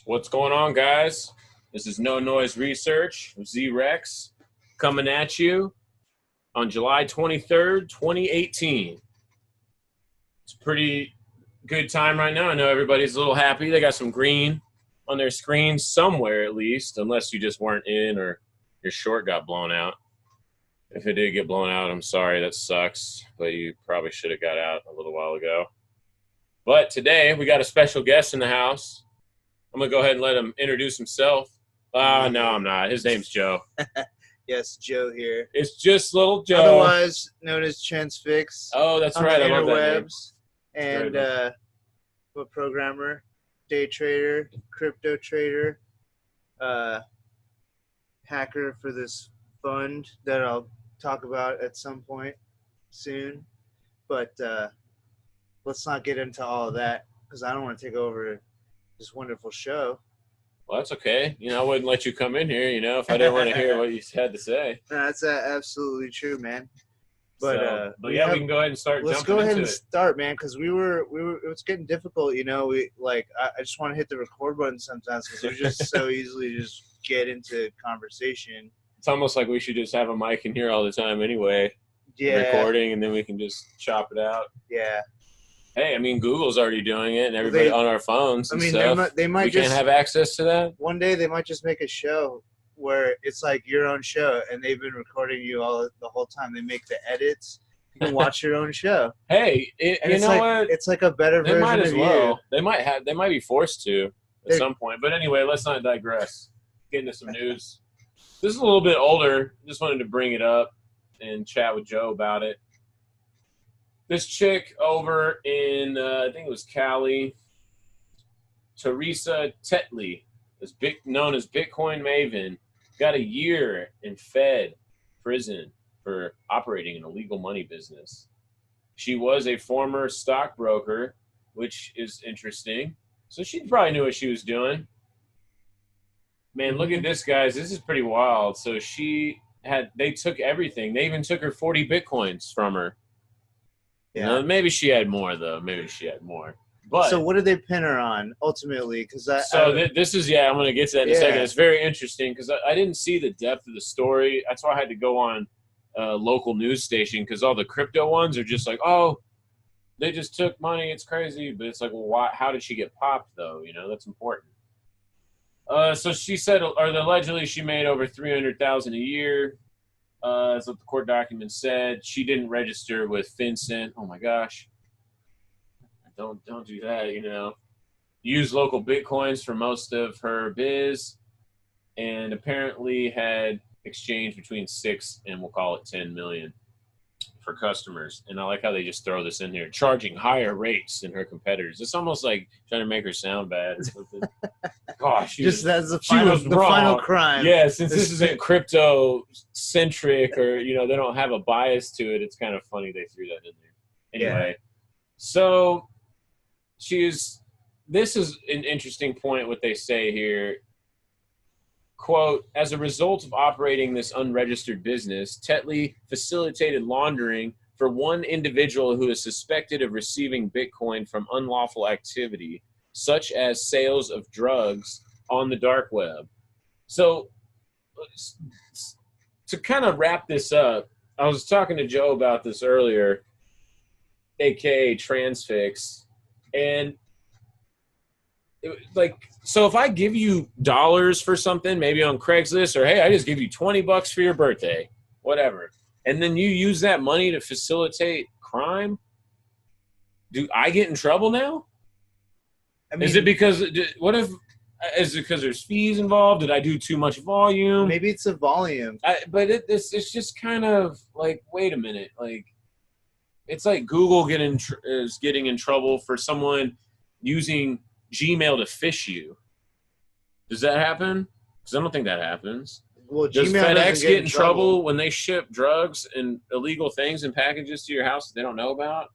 What's going on, guys? This is Noiz Research, Z-Rex, coming at you on July 23rd, 2018. It's a pretty good time right now. I know everybody's a little happy. They got some green on their screen somewhere at least, unless you just weren't in or your short got blown out. If it did get blown out, I'm sorry. That sucks, but you probably should have got out a little while ago. But today, we got a special guest in the house. I'm going to go ahead and let him introduce himself. No, I'm not. His name's Joe. Yes, Joe here. It's just little Joe. Otherwise known as Transfix. Oh, that's right. I love that name. And a programmer, day trader, crypto trader, hacker for this fund that I'll talk about at some point soon. But let's not get into all of that because I don't want to take over this wonderful show. Well, that's okay. I wouldn't let you come in here, if I didn't want to hear what you had to say. No, that's absolutely true, man. But we can go ahead and start. Let's go ahead and start, man, because we were it's getting difficult. I just want to hit the record button sometimes because we just so easily just get into conversation. It's almost like we should just have a mic in here all the time anyway. Yeah. Recording, and then we can just chop it out. Yeah. Hey, Google's already doing it, and everybody on our phones and stuff. They might can't have access to that? One day they might just make a show where it's like your own show, and they've been recording you the whole time. They make the edits. You can watch your own show. Hey, what? It's like a better version might as of well. you. They might be forced to at some point. But anyway, let's not digress. Get into some news. This is a little bit older. Just wanted to bring it up and chat with Joe about it. This chick over in, I think it was Cali, Teresa Tetley, known as Bitcoin Maven, got a year in Fed prison for operating an illegal money business. She was a former stockbroker, which is interesting. So she probably knew what she was doing. Man, look at this, guys. This is pretty wild. So they took everything. They even took her 40 Bitcoins from her. Yeah. Maybe she had more, though. But so what did they pin her on, ultimately? This is, I'm going to get to that in a second. It's very interesting because I didn't see the depth of the story. That's why I had to go on a local news station because all the crypto ones are just like, oh, they just took money. It's crazy. But it's like, well, why? How did she get popped, though? That's important. So she said, or allegedly she made over $300,000 a year. That's what the court document said. She didn't register with FinCEN. Oh my gosh. Don't do that, Use local Bitcoins for most of her biz and apparently had exchanged between 6 and we'll call it 10 million for customers. And I like how they just throw this in here, charging higher rates than her competitors. It's almost like trying to make her sound bad. Gosh, that's the final crime. Yeah, since this isn't crypto-centric or, they don't have a bias to it, it's kind of funny they threw that in there. Anyway, So this is an interesting point what they say here. Quote, as a result of operating this unregistered business, Tetley facilitated laundering for one individual who is suspected of receiving Bitcoin from unlawful activity, such as sales of drugs on the dark web. So to kind of wrap this up, I was talking to Joe about this earlier, aka Transfix, and so if I give you dollars for something, maybe on Craigslist, or hey, I just give you $20 for your birthday, whatever, and then you use that money to facilitate crime, do I get in trouble now? Is it because there's fees involved? Did I do too much volume? Maybe it's a volume. But it's just kind of like, wait a minute, like it's like Google is getting in trouble for someone using Gmail to fish you. Does that happen? Because I don't think that happens. Well, does Gmail FedEx get in trouble when they ship drugs and illegal things and packages to your house that they don't know about?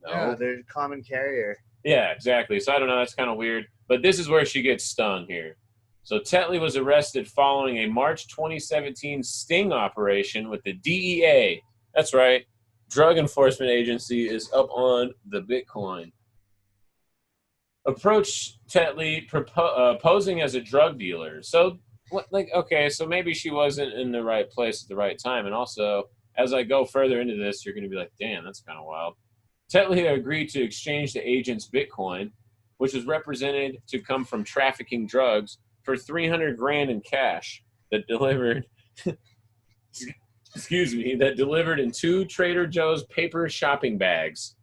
No. Yeah, they're a common carrier. Yeah, exactly. So I don't know. That's kind of weird. But this is where she gets stung here. So Tetley was arrested following a March 2017 sting operation with the DEA. That's right. Drug Enforcement Agency is up on the Bitcoin. approached Tetley posing as a drug dealer. So, okay, so maybe she wasn't in the right place at the right time. And also, as I go further into this, you're going to be like, damn, that's kind of wild. Tetley agreed to exchange the agent's Bitcoin, which was represented to come from trafficking drugs, for 300 grand in cash that delivered that delivered in 2 Trader Joe's paper shopping bags.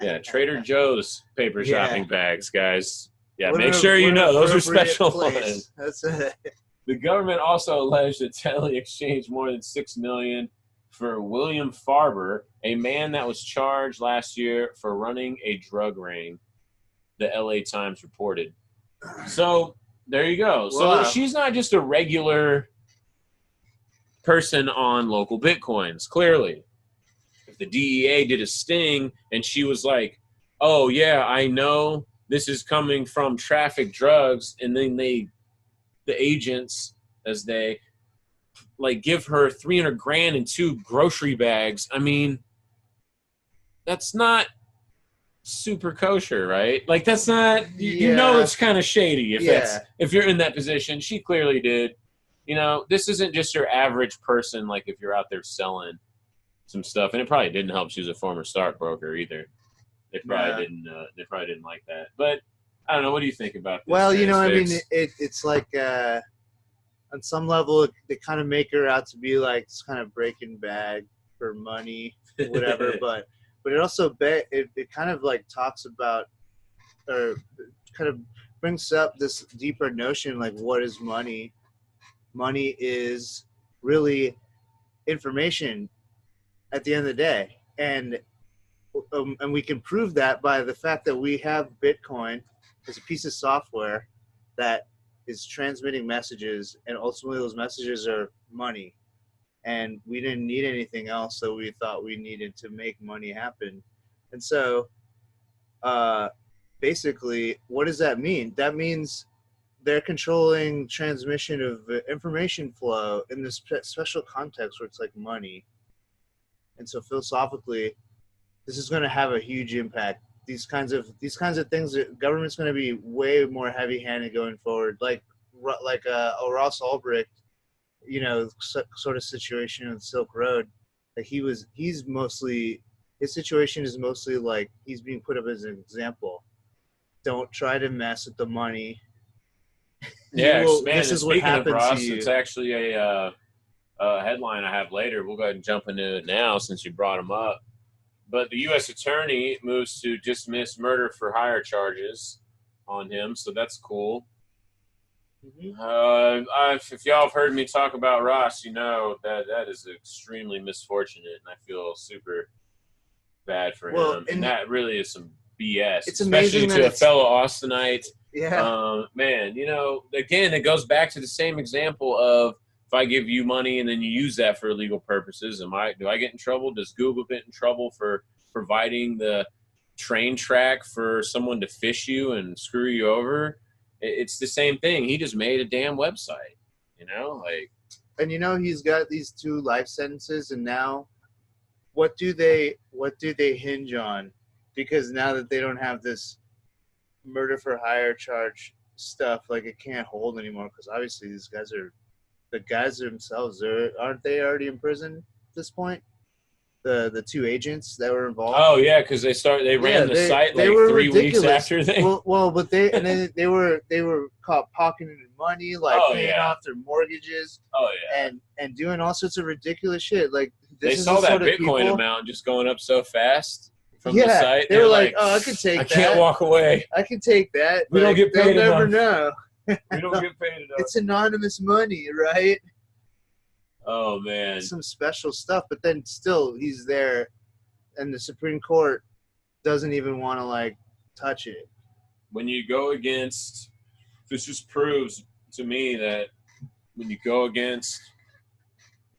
Yeah, Trader Joe's paper shopping bags, guys. Yeah, make sure you know those are special ones. That's it. The government also alleged that Tetley exchanged more than $6 million for William Farber, a man that was charged last year for running a drug ring, the LA Times reported. So there you go. So she's not just a regular person on local Bitcoins, clearly. If the DEA did a sting and she was like, oh, yeah, I know this is coming from trafficked drugs, and then the agents, as they like, give her 300 grand in 2 grocery bags, I mean, that's not super kosher, right? Like, that's not, you know, it's kind of shady if you're in that position. She clearly did. You know, this isn't just your average person, like if you're out there selling some stuff, and it probably didn't help. She was a former stockbroker either. They probably didn't like that. But I don't know. What do you think about this? Well, you know, I mean, it's like on some level, they kind of make her out to be like this kind of Breaking Bad for money, whatever. but it also it kind of like talks about, or kind of brings up this deeper notion, like, what is money? Money is really information at the end of the day, and we can prove that by the fact that we have Bitcoin as a piece of software that is transmitting messages, and ultimately those messages are money, and we didn't need anything else, so we thought we needed to make money happen. And so basically, what does that mean? That means they're controlling transmission of information flow in this special context where it's like money. And so philosophically, this is going to have a huge impact. These kinds of things, the government's going to be way more heavy-handed going forward. Like a Ross Ulbricht, you know, sort of situation on the Silk Road. Like his situation is mostly like he's being put up as an example. Don't try to mess with the money. Yeah, man, this is what happens to you. It's actually a headline I have later. We'll go ahead and jump into it now since you brought him up. But the U.S. attorney moves to dismiss murder for hire charges on him, so that's cool. Mm-hmm. If y'all have heard me talk about Ross, you know that is extremely misfortunate, and I feel super bad for him. And that really is some BS, it's especially to a fellow Austinite. Yeah, man, you know, again, it goes back to the same example of, if I give you money and then you use that for illegal purposes, do I get in trouble? Does Google get in trouble for providing the train track for someone to fish you and screw you over? It's the same thing. He just made a damn website, you know, like. And you know, he's got these 2 life sentences, and now, what do they hinge on? Because now that they don't have this murder for hire charge stuff, like, it can't hold anymore, because obviously these guys the guys themselves aren't they already in prison at this point? The 2 agents that were involved. Oh yeah, because they ran the site like 3 weeks after they. But they were caught pocketing money, like paying off their mortgages. Oh yeah, and doing all sorts of ridiculous shit. Like, they saw that Bitcoin amount just going up so fast from the site. They were like, oh, I could take that. I can't walk away. I can take that. We don't get paid enough. They'll never know. We don't get paid enough. It's anonymous money, right? Oh, man. Some special stuff, but then still he's there, and the Supreme Court doesn't even want to, like, touch it. When you go against – this just proves to me that when you go against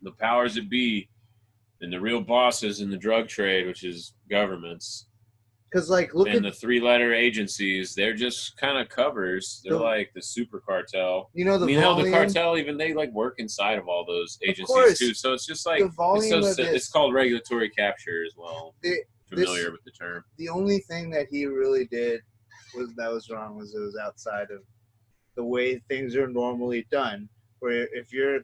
the powers that be and the real bosses in the drug trade, which is governments – because, like, look at the 3-letter agencies, they're just kind of covers. They're like the super cartel. You know, the cartel, even they like work inside of all those agencies too. So it's just like it's called regulatory capture as well. Familiar with the term. The only thing that he really did was wrong was it was outside of the way things are normally done. Where if you're a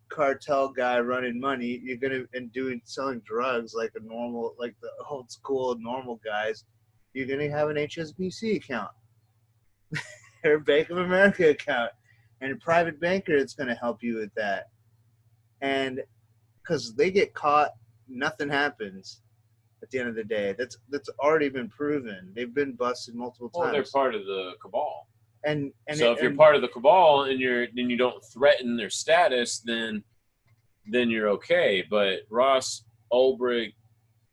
cartel guy running money, you're gonna and selling drugs like a normal, like the old school normal guys, you're gonna have an HSBC account or a Bank of America account, and a private banker that's gonna help you with that. And because they get caught, nothing happens. At the end of the day, that's already been proven. They've been busted multiple times. Well, they're part of the cabal. And so if you're part of the cabal and you don't threaten their status, then you're okay. But Ross Ulbricht,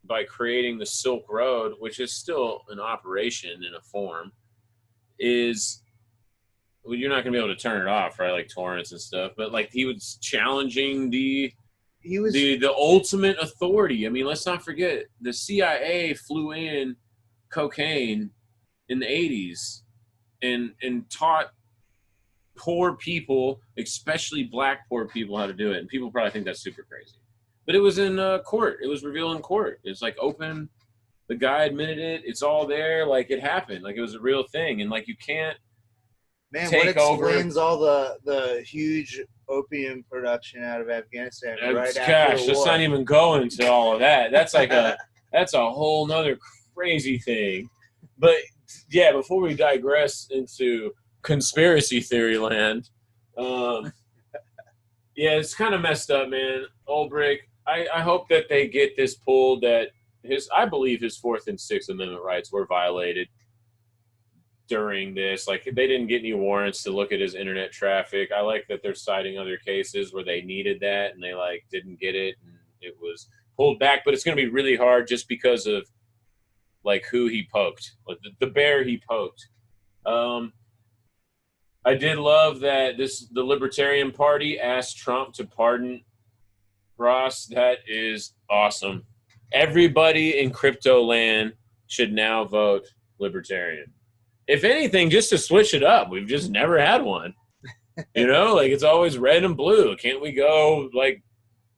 by creating the Silk Road, which is still an operation in a form, is, well, you're not gonna be able to turn it off, right? Like torrents and stuff. But like he was challenging the ultimate authority. I mean, let's not forget the CIA flew in cocaine in the 80s and taught poor people, especially black poor people, how to do it. And people probably think that's super crazy. But it was in court. It was revealed in court. It's like open. The guy admitted it. It's all there. Like it happened. Like it was a real thing. And like you can't what explains all the huge opium production out of Afghanistan right after the war? Let's not even go into all of that. That's like that's a whole nother crazy thing. But yeah, before we digress into conspiracy theory land, yeah, it's kind of messed up, man. Ulbricht, I hope that they get this pulled, that I believe his 4th and 6th Amendment rights were violated during this. Like, they didn't get any warrants to look at his internet traffic. I like that they're citing other cases where they needed that and they like didn't get it and it was pulled back. But it's going to be really hard just because of like who he poked, like the bear he poked. I did love that the Libertarian Party asked Trump to pardon Ross. That is awesome. Everybody in crypto land should now vote Libertarian. If anything, just to switch it up. We've just never had one. You know, like it's always red and blue. Can't we go like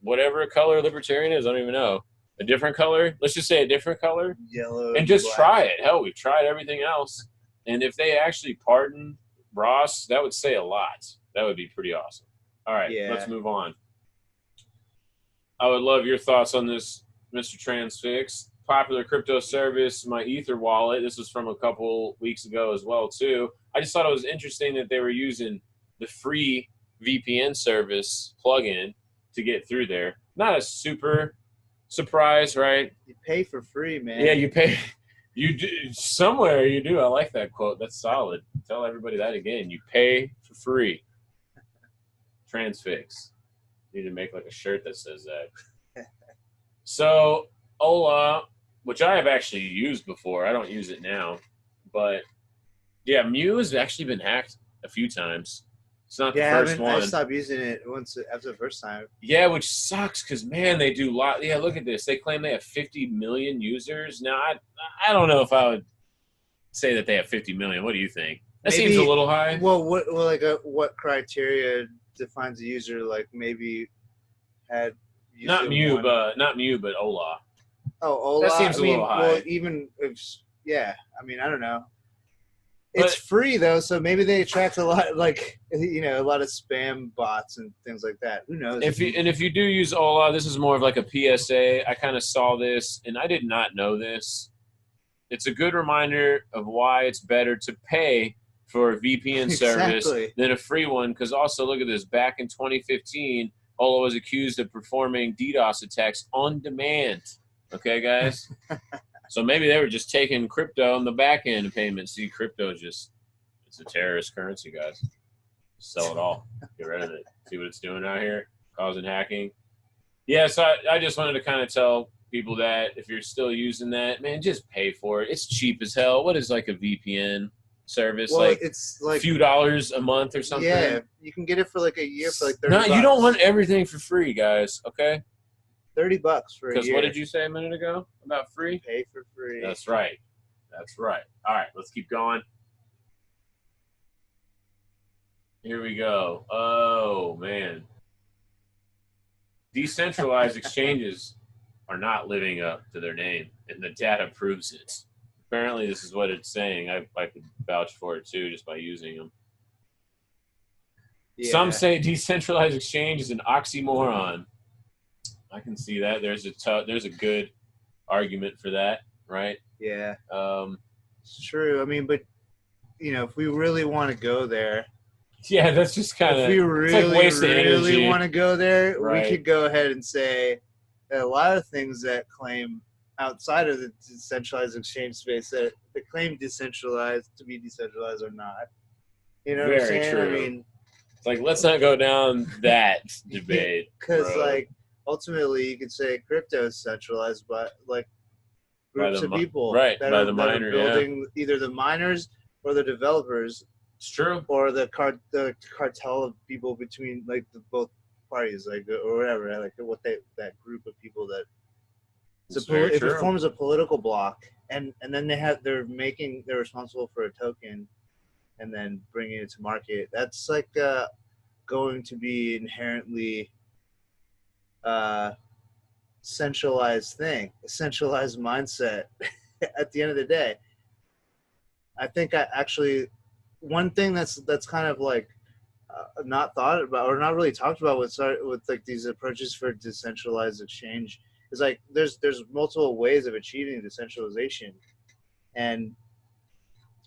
whatever color Libertarian is? I don't even know. A different color? Let's just say a different color. Yellow. And just try it. Hell, we've tried everything else. And if they actually pardon Ross, that would say a lot. That would be pretty awesome. All right, Let's move on. I would love your thoughts on this, Mr. Transfix. Popular crypto service, my Ether wallet. This was from a couple weeks ago as well, too. I just thought it was interesting that they were using the free VPN service plugin to get through there. Not a super surprise, right? You pay for free, man. Yeah, you pay. You do somewhere. You do. I like that quote. That's solid. Tell everybody that again. You pay for free. Transfix. Need to make like a shirt that says that. So Ola, which I have actually used before. I don't use it now, but yeah, Mew has actually been hacked a few times. It's not the first one. I stopped using it once after the first time. Yeah, which sucks because, man, they do a lot. Yeah, look at this. They claim they have 50 million users. Now, I don't know if I would say that they have 50 million. What do you think? That seems a little high. Well, what criteria defines a user? Like maybe had used not Mew, but Ola. Oh, Ola. That seems a little high. Well, even if, I mean, I don't know. It's free though, so maybe they attract a lot, like a lot of spam bots and things like that. Who knows? If you do use Ola, this is more of like a PSA. I kind of saw this, and I did not know this. It's a good reminder of why it's better to pay for a VPN service than a free one. Because also, look at this. Back in 2015, Ola was accused of performing DDoS attacks on demand. Okay, guys? So maybe they were just taking crypto on the back end of payments. See, crypto is it's a terrorist currency, guys. Sell it all. Get rid of it. See what it's doing out here? Causing hacking. Yeah, so I just wanted to kind of tell people that if you're still using that, man, just pay for it. It's cheap as hell. What is like a VPN service? Well, like it's like a few dollars a month or something? Yeah, you can get it for like a year for like $30. No, you don't want everything for free, guys, okay? $30 for a year. Because what did you say a minute ago about free? Pay for free. That's right. That's right. All right, let's keep going. Here we go. Oh, man. Decentralized exchanges are not living up to their name, and the data proves it. apparently this is what it's saying. I could vouch for it too just by using them. Yeah. Some say decentralized exchange is an oxymoron. I can see that. There's a good argument for that, right? Yeah. It's true. I mean, but if we really want to go there, yeah, that's just kind of, if we really want to go there, right. We could go ahead and say that a lot of things that claim outside of the decentralized exchange space that claim decentralized to be decentralized or not. You know what I'm saying? True. I mean, it's like, let's not go down that debate. Because like ultimately you could say crypto is centralized, but like groups of people that are miner, building either the miners or the developers. It's true. Or the cartel of people between like both parties, like or whatever, like that group of people that if it forms a political bloc, and then they're responsible for a token, and then bringing it to market. That's like going to be inherently centralized thing, a centralized mindset. At the end of the day, I think one thing that's kind of like not thought about or not really talked about with like these approaches for decentralized exchange is like there's multiple ways of achieving decentralization, and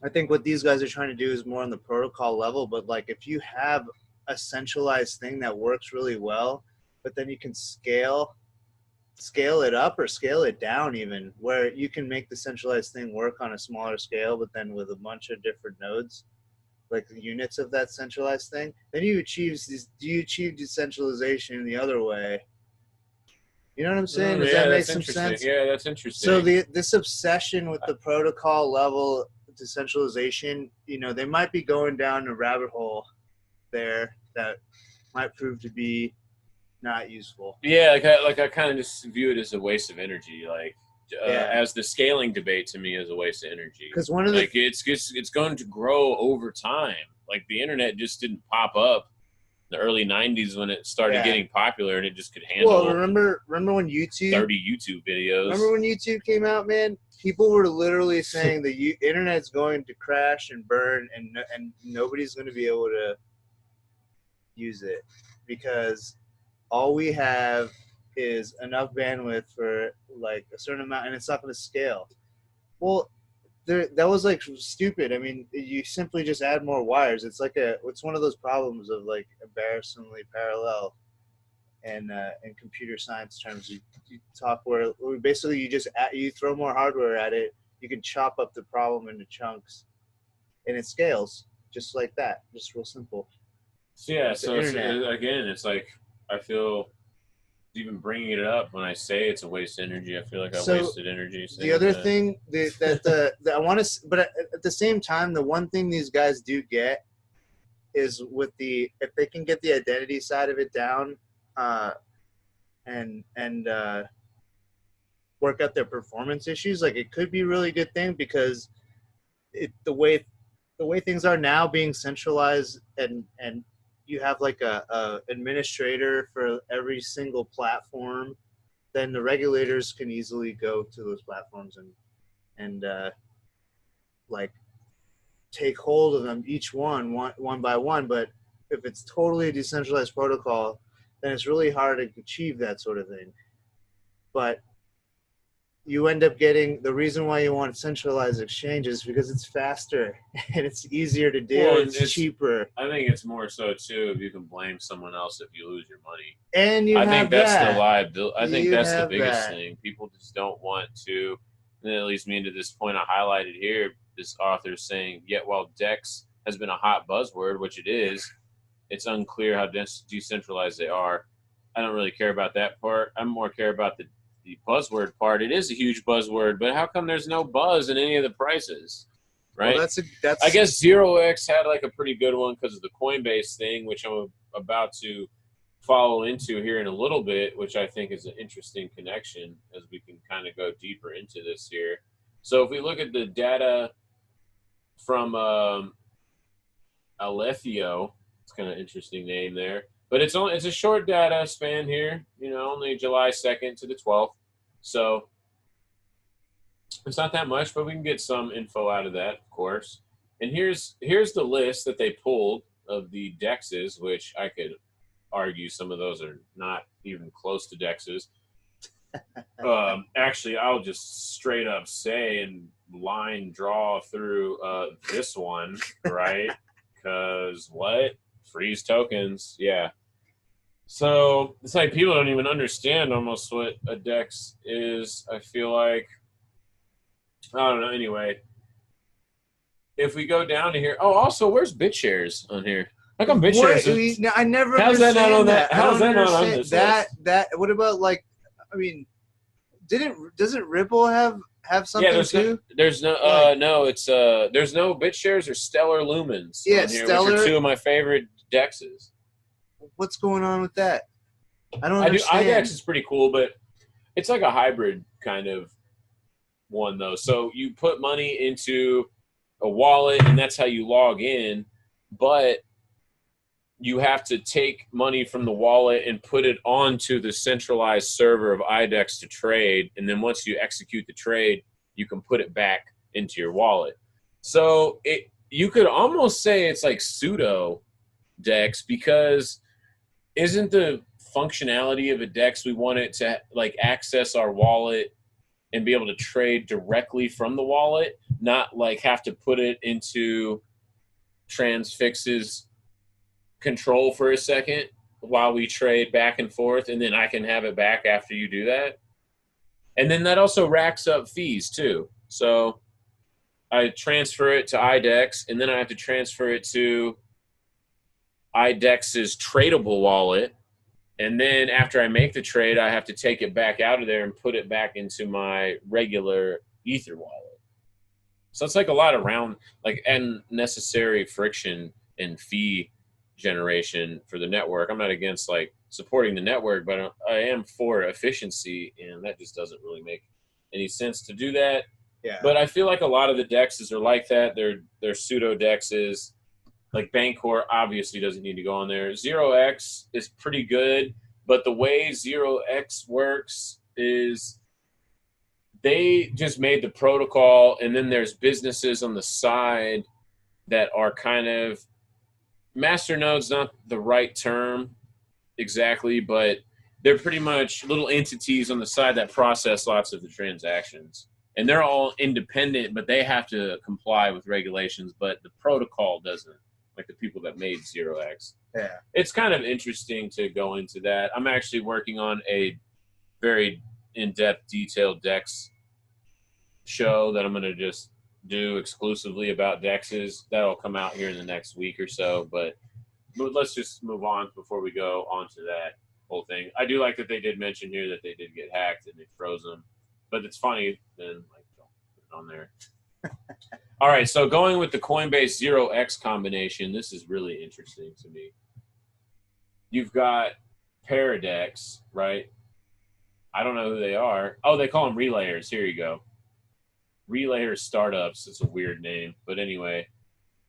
I think what these guys are trying to do is more on the protocol level. But like if you have a centralized thing that works really well, but then you can scale it up or scale it down, even where you can make the centralized thing work on a smaller scale, but then with a bunch of different nodes, like the units of that centralized thing, then you achieve decentralization the other way. You know what I'm saying? Does that make some sense? Yeah, that's interesting. So this obsession with the protocol level decentralization, they might be going down a rabbit hole there that might prove to be not useful. Yeah, I kind of just view it as a waste of energy. Like as the scaling debate to me is a waste of energy. Because it's going to grow over time. Like the internet just didn't pop up in the early '90s when it started getting popular, and it just could handle. Well, remember when YouTube 30 YouTube videos. Remember when YouTube came out, man? People were literally saying the internet's going to crash and burn, and nobody's going to be able to use it because all we have is enough bandwidth for like a certain amount, and it's not going to scale. Well, that was like stupid. I mean, you simply just add more wires. It's one of those problems of like embarrassingly parallel, and in computer science terms, you talk where basically you throw more hardware at it, you can chop up the problem into chunks, and it scales just like that, just real simple. So yeah, again, it's like I feel even bringing it up when I say it's a waste of energy, I feel like I wasted energy. The other thing that I want to, but at the same time, the one thing these guys do get is if they can get the identity side of it down, and work out their performance issues, like it could be a really good thing because the way things are now, being centralized, and you have like a administrator for every single platform, then the regulators can easily go to those platforms and like take hold of them each one by one. But if it's totally a decentralized protocol, then it's really hard to achieve that sort of thing. But you end up getting the reason why you want centralized exchanges because it's faster and it's easier to do. It's cheaper. I think it's more so too if you can blame someone else if you lose your money. And I think that's the liability. I think that's the biggest thing. People just don't want to. And that leads me into this point I highlighted here. This author is saying, yet while DEX has been a hot buzzword, which it is, it's unclear how decentralized they are. I don't really care about that part. I more care about the buzzword part. It is a huge buzzword, but how come there's no buzz in any of the prices? Right? Well, I guess 0x had like a pretty good one because of the Coinbase thing, which I'm about to follow into here in a little bit, which I think is an interesting connection as we can kind of go deeper into this here. So if we look at the data from Alethio, it's kind of interesting name there. But it's a short data span here, only July 2nd to the 12th. So It's not that much, but we can get some info out of that, of course. And here's the list that they pulled of the DEXs, which I could argue some of those are not even close to DEXs. Actually, I'll just straight up say and line draw through this one, right? Because what? Freeze tokens, yeah. So it's like people don't even understand almost what a DEX is, I feel like. I don't know. Anyway, if we go down to here, oh, also, where's BitShares on here? How come BitShares? I never how's understand that not on that? How's that not on this list? That. What about like? I mean, doesn't Ripple have something too? There's no. No, it's there's no BitShares or Stellar Lumens on here, Stellar, which are two of my favorite DEXs. What's going on with that? I don't understand. IDEX is pretty cool, but it's like a hybrid kind of one though. So you put money into a wallet and that's how you log in, but you have to take money from the wallet and put it onto the centralized server of IDEX to trade, and then once you execute the trade, you can put it back into your wallet. So you could almost say it's like pseudo DEX, because isn't the functionality of a DEX, we want it to like access our wallet and be able to trade directly from the wallet, not like have to put it into Transfix's control for a second while we trade back and forth, and then I can have it back after you do that. And then that also racks up fees too. So I transfer it to IDEX, and then I have to transfer it to IDEX's tradable wallet. And then after I make the trade, I have to take it back out of there and put it back into my regular Ether wallet. So it's like a lot of unnecessary friction and fee generation for the network. I'm not against like supporting the network, but I am for efficiency, and that just doesn't really make any sense to do that. Yeah. But I feel like a lot of the DEXs are like that. They're pseudo DEXs. Like Bancor obviously doesn't need to go on there. 0x is pretty good, but the way 0x works is they just made the protocol, and then there's businesses on the side that are kind of masternode's not the right term exactly, but they're pretty much little entities on the side that process lots of the transactions. And they're all independent, but they have to comply with regulations, but the protocol doesn't. Like the people that made 0x. Yeah. It's kind of interesting to go into that. I'm actually working on a very in-depth, detailed DEX show that I'm going to just do exclusively about DEXs. That'll come out here in the next week or so, but let's just move on before we go on to that whole thing. I do like that they did mention here that they did get hacked and they froze them, but it's funny, then like don't put it on there. All right, so going with the Coinbase 0x combination, this is really interesting to me. You've got Paradex, right? I don't know who they are. Oh, they call them relayers. Here you go. Relayer startups. It's a weird name. But anyway,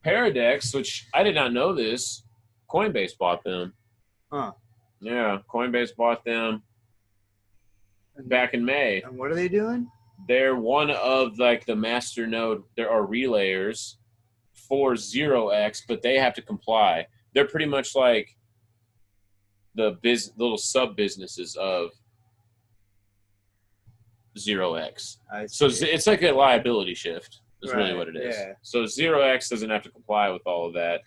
Paradex, which I did not know this, Coinbase bought them. Huh. Yeah, Coinbase bought them back in May. And what are they doing? They're one of like the master node. There are relayers for 0x, but they have to comply. They're pretty much like the little sub businesses of 0x. So it's like a liability shift is really what it is. Yeah. So 0x doesn't have to comply with all of that.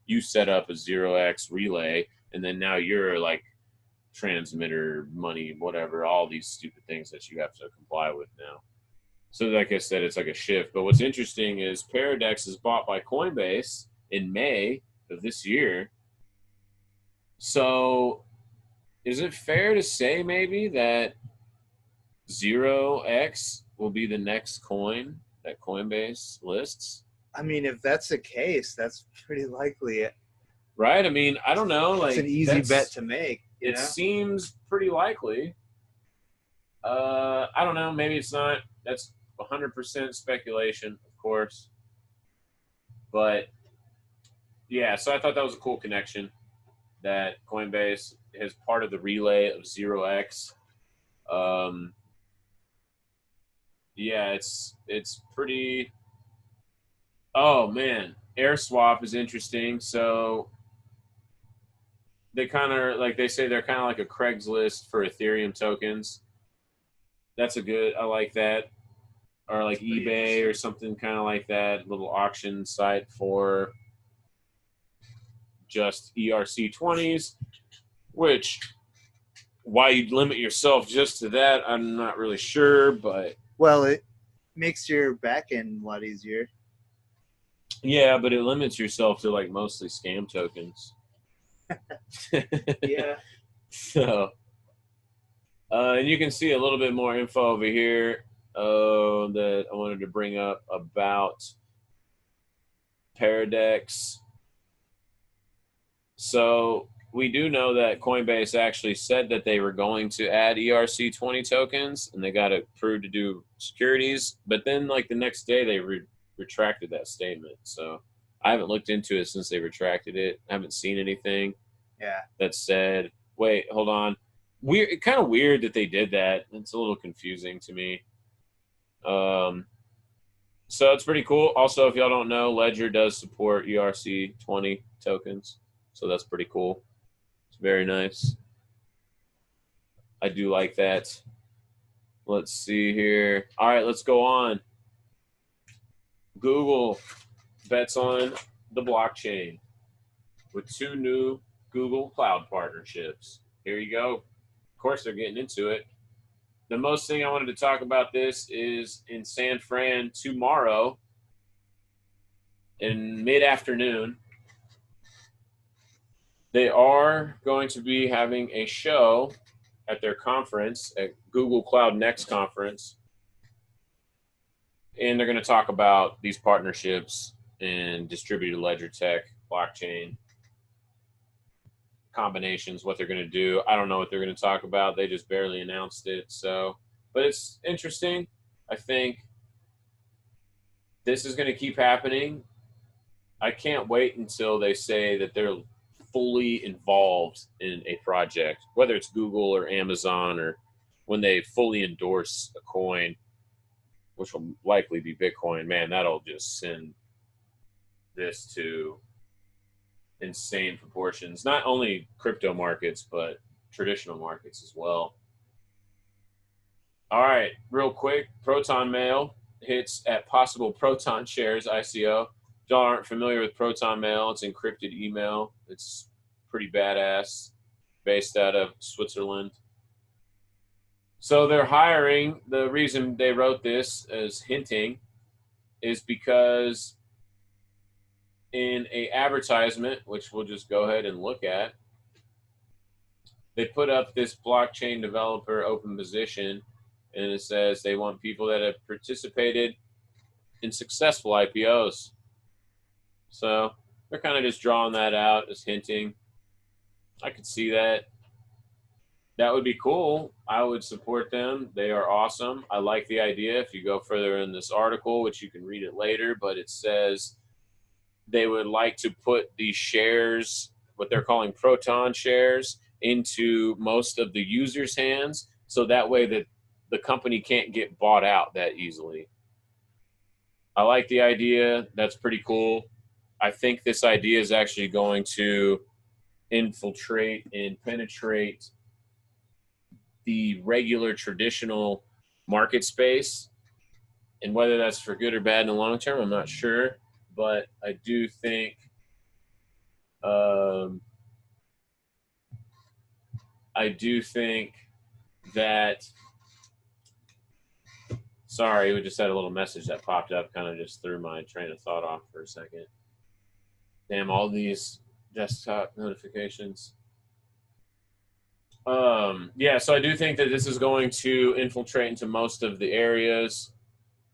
You set up a 0x relay, and then now you're like transmitter, money, whatever, all these stupid things that you have to comply with now. So like I said, it's like a shift. But what's interesting is Paradex is bought by Coinbase in May of this year. So is it fair to say maybe that 0x will be the next coin that Coinbase lists? I mean, if that's the case, that's pretty likely. Right? I mean, I don't know. Like, it's an easy bet to make. It seems pretty likely. I don't know. Maybe it's not. That's 100% speculation, of course. But, yeah, so I thought that was a cool connection that Coinbase is part of the relay of 0x. Yeah, it's pretty. Oh man, air swap is interesting. So they kind of like they say they're kind of like a Craigslist for Ethereum tokens. That's a good. I like that. Or like eBay or something kind of like that. Little auction site for just ERC20s. Which why you'd limit yourself just to that, I'm not really sure, but well, it makes your back end a lot easier. yeah, but it limits yourself to like mostly scam tokens. Yeah. So, and you can see a little bit more info over here that I wanted to bring up about Paradex. So we do know that Coinbase actually said that they were going to add ERC20 tokens, and they got approved to do securities. But then, like the next day, they retracted that statement. So I haven't looked into it since they retracted it. I haven't seen anything that said, "Wait, hold on." Weird, kind of weird that they did that. It's a little confusing to me. So it's pretty cool. Also, if y'all don't know, Ledger does support ERC20 tokens, so that's pretty cool. It's very nice. I do like that. Let's see here. All right, let's go on. Google bets on the blockchain with 2 new Google Cloud partnerships. Here you go. Of course, they're getting into it. The most thing I wanted to talk about this is in San Fran tomorrow in mid-afternoon. They are going to be having a show at their conference, at Google Cloud Next conference. And they're going to talk about these partnerships and distributed ledger tech, blockchain combinations, what they're going to do. I don't know what they're going to talk about. They just barely announced it. So, but it's interesting. I think this is going to keep happening. I can't wait until they say that they're fully involved in a project, whether it's Google or Amazon, or when they fully endorse a coin, which will likely be Bitcoin. Man, that'll just send this to insane proportions. Not only crypto markets, but traditional markets as well. All right, real quick, Proton Mail hits at possible Proton Shares ICO. If y'all aren't familiar with Proton Mail, it's encrypted email. It's pretty badass, based out of Switzerland. So they're hiring. The reason they wrote this as hinting is because in a advertisement, which we'll just go ahead and look at, they put up this blockchain developer open position, and it says they want people that have participated in successful IPOs. So they're kind of just drawing that out as hinting. I could see that. That would be cool. I would support them. They are awesome. I like the idea. If you go further in this article, which you can read it later, but it says they would like to put these shares, what they're calling Proton shares, into most of the users' hands, so that way that the company can't get bought out that easily. I like the idea. That's pretty cool. I think this idea is actually going to infiltrate and penetrate the regular traditional market space. And whether that's for good or bad in the long term, I'm not sure. But I do think that, sorry, we just had a little message that popped up, kind of just threw my train of thought off for a second. Damn, all these desktop notifications. Yeah, so I do think that this is going to infiltrate into most of the areas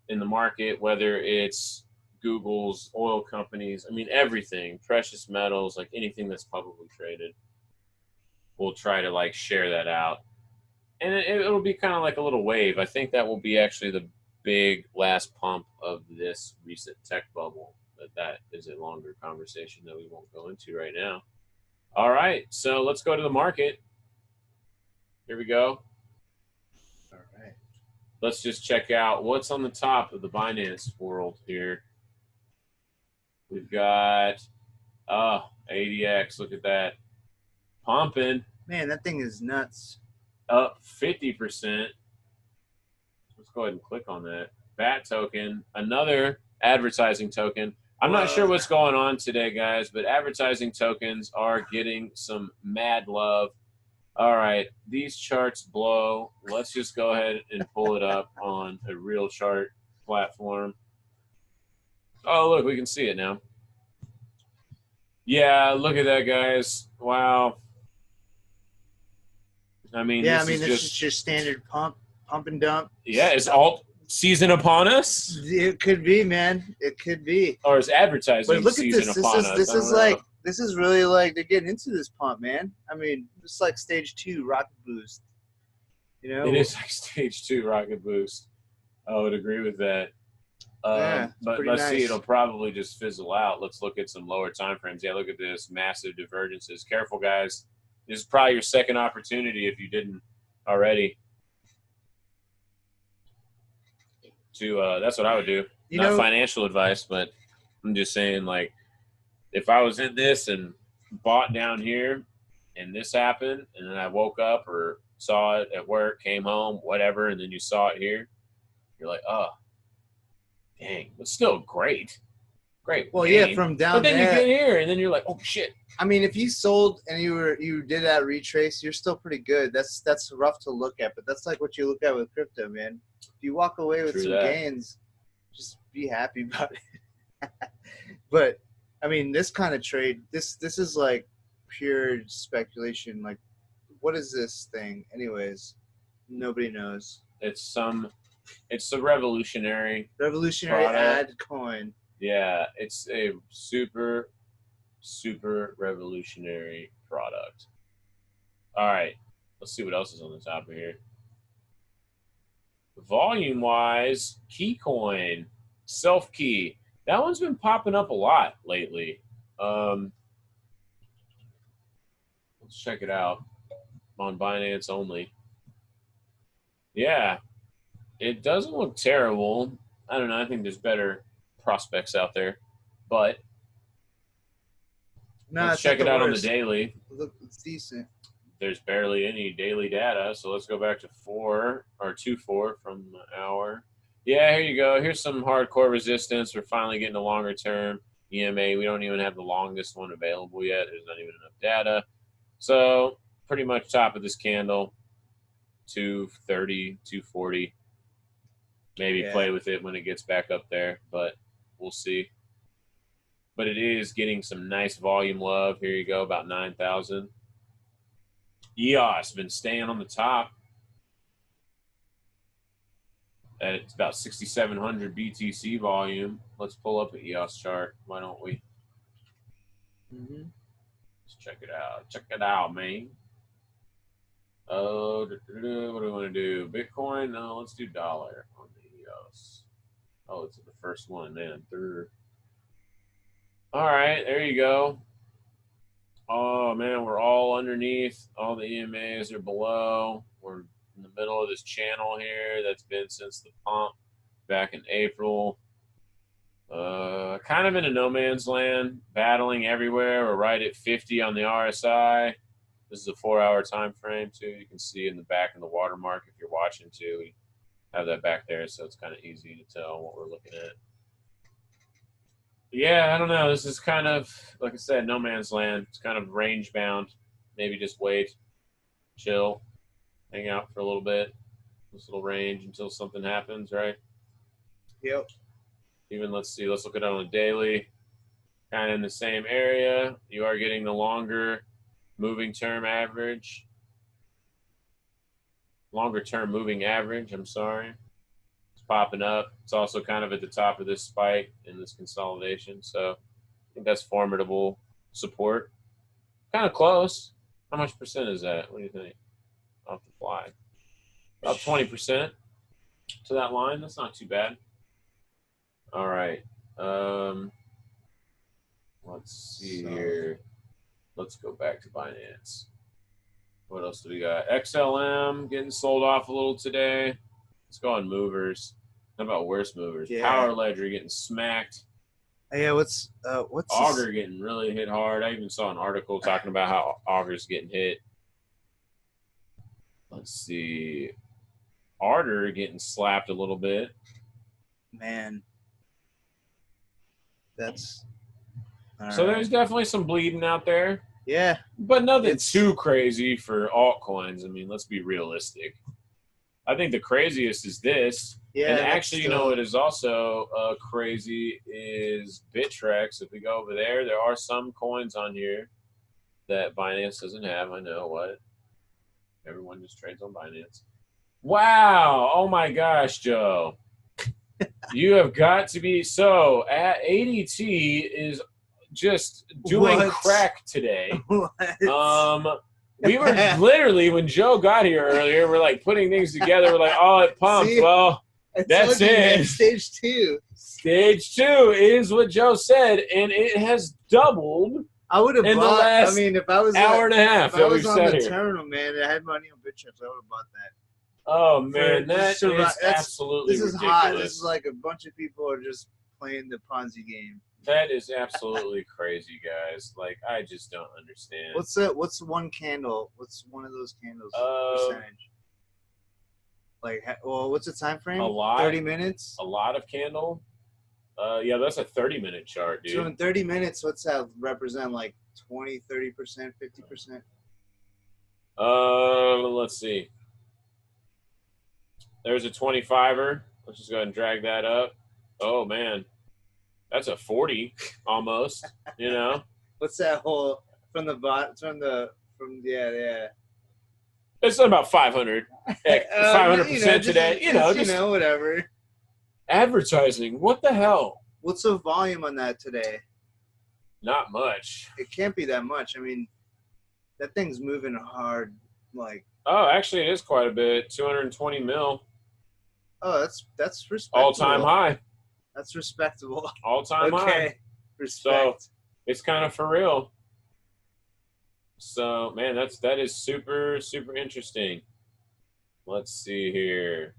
in the market, whether it's Google's, oil companies, I mean, everything, precious metals, like anything that's publicly traded. We'll try to like share that out. And it'll be kind of like a little wave. I think that will be actually the big last pump of this recent tech bubble. But that is a longer conversation that we won't go into right now. All right, so let's go to the market. Here we go. All right. let's just check out what's on the top of the Binance world here. We've got ADX. Look at that, pumping. Man, that thing is nuts. Up 50%. Let's go ahead and click on that. BAT token, another advertising token. I'm not sure what's going on today, guys, but advertising tokens are getting some mad love. All right, these charts blow. Let's just go ahead and pull it up on a real chart platform. Oh, look, we can see it now. Yeah, look at that, guys. Wow. I mean, yeah, this is just your standard pump and dump. Yeah, is alt season upon us? It could be, man. It could be. Or is advertising but look at season this. upon us? This is really like they're getting into this pump, man. I mean, it's like stage 2 rocket boost. You know, it is like stage 2 rocket boost. I would agree with that. Yeah, but let's see, it'll probably just fizzle out. Let's look at some lower time frames. Yeah, look at this, massive divergences. Careful, guys. This is probably your second opportunity if you didn't already. That's what I would do. Not financial advice, but I'm just saying, like, if I was in this and bought down here and this happened and then I woke up or saw it at work, came home, whatever, and then you saw it here, you're like, oh, dang, but still great. Great. Well, game. Yeah, from down there. But then you get here and then you're like, oh, shit. I mean, if you sold and you did that retrace, you're still pretty good. That's rough to look at, but that's like what you look at with crypto, man. If you walk away with some gains, just be happy about it. But I mean, this kind of trade, this is like pure speculation. Like, what is this thing, anyways? Nobody knows. It's a revolutionary product. Ad coin. Yeah, it's a super revolutionary product. All right, let's see what else is on the top of here. Volume wise, KeyCoin, self key. That one's been popping up a lot lately. Let's check it out on Binance only. Yeah, it doesn't look terrible. I don't know. I think there's better prospects out there, but let's check it out on the daily. It's decent. There's barely any daily data, so let's go back to 4 or 2-4 from the hour. Yeah, here you go. Here's some hardcore resistance. We're finally getting a longer term EMA. We don't even have the longest one available yet. There's not even enough data. So pretty much top of this candle, 230, 240. Maybe play with it when it gets back up there, but we'll see. But it is getting some nice volume love. Here you go, about 9,000. EOS been staying on the top. It's about 6,700 BTC volume. Let's pull up an EOS chart. Why don't we? Let's check it out. Check it out, man. Oh, what do we want to do? Bitcoin? No, let's do dollar on the EOS. Oh, it's the first one, man. Third. All right, there you go. Oh, man, we're all underneath. All the EMAs are below. We're in the middle of this channel here that's been since the pump back in April. Kind of in a no man's land, battling everywhere. We're right at 50 on the RSI. This is a 4-hour time frame, too. You can see in the back of the watermark if you're watching, too. We have that back there, so it's kind of easy to tell what we're looking at. Yeah, I don't know. This is kind of, like I said, no man's land. It's kind of range bound. Maybe just wait, chill, hang out for a little bit, this little range until something happens, right? Yep. Even, let's see, let's look at it on a daily. Kind of in the same area. You are getting the longer moving term average. Longer term moving average, I'm sorry. Popping up. It's also kind of at the top of this spike in this consolidation. So I think that's formidable support. Kind of close. How much percent is that? What do you think? Off the fly. About 20% to that line. That's not too bad. All right. Let's see here. Let's go back to Binance. What else do we got? XLM getting sold off a little today. Let's go on movers. How about worst movers? Yeah. Power Ledger getting smacked. Yeah, what's Auger getting really hit hard. I even saw an article talking about how Auger's getting hit. Let's see. Arter getting slapped a little bit. Man. That's so there's definitely some bleeding out there. Yeah. But nothing too crazy for altcoins. I mean, let's be realistic. I think the craziest is this. Yeah. And actually, you know what is also crazy is Bittrex. If we go over there, there are some coins on here that Binance doesn't have. I know what. Everyone just trades on Binance. Wow. Oh, my gosh, Joe. You have got to be. So, ADT is just doing crack today. We were literally, when Joe got here earlier, we're like putting things together. We're like, oh, it pumped. See, well, that's it. Man, stage 2. Stage 2 is what Joe said, and it has doubled. I would have bought. The last I mean, if I was hour and a half, if I was on the terminal, man, I had money on Bittrex, I would have bought that. Oh man, that is absolutely ridiculous. This is hot. This is like a bunch of people are just playing the Ponzi game. That is absolutely crazy, guys. Like, I just don't understand. What's one candle? What's one of those candles percentage? Like, well, what's the time frame? A lot. 30 minutes. A lot of candle. Yeah, that's a 30-minute chart, dude. So in 30 minutes, what's that represent? Like 20, 30%, 50%? Let's see. There's a 25er. Let's just go ahead and drag that up. Oh man. That's a 40 almost, you know. What's that whole from the bot yeah. It's about 500. 500% today. Just whatever. Advertising. What the hell? What's the volume on that today? Not much. It can't be that much. I mean, that thing's moving hard. Like. Oh, actually, it is quite a bit. 220 mil. Oh, that's respectable. All-time high. That's respectable. All-time high. Okay. Respect. So it's kind of for real. So man, that is super, super interesting. Let's see here.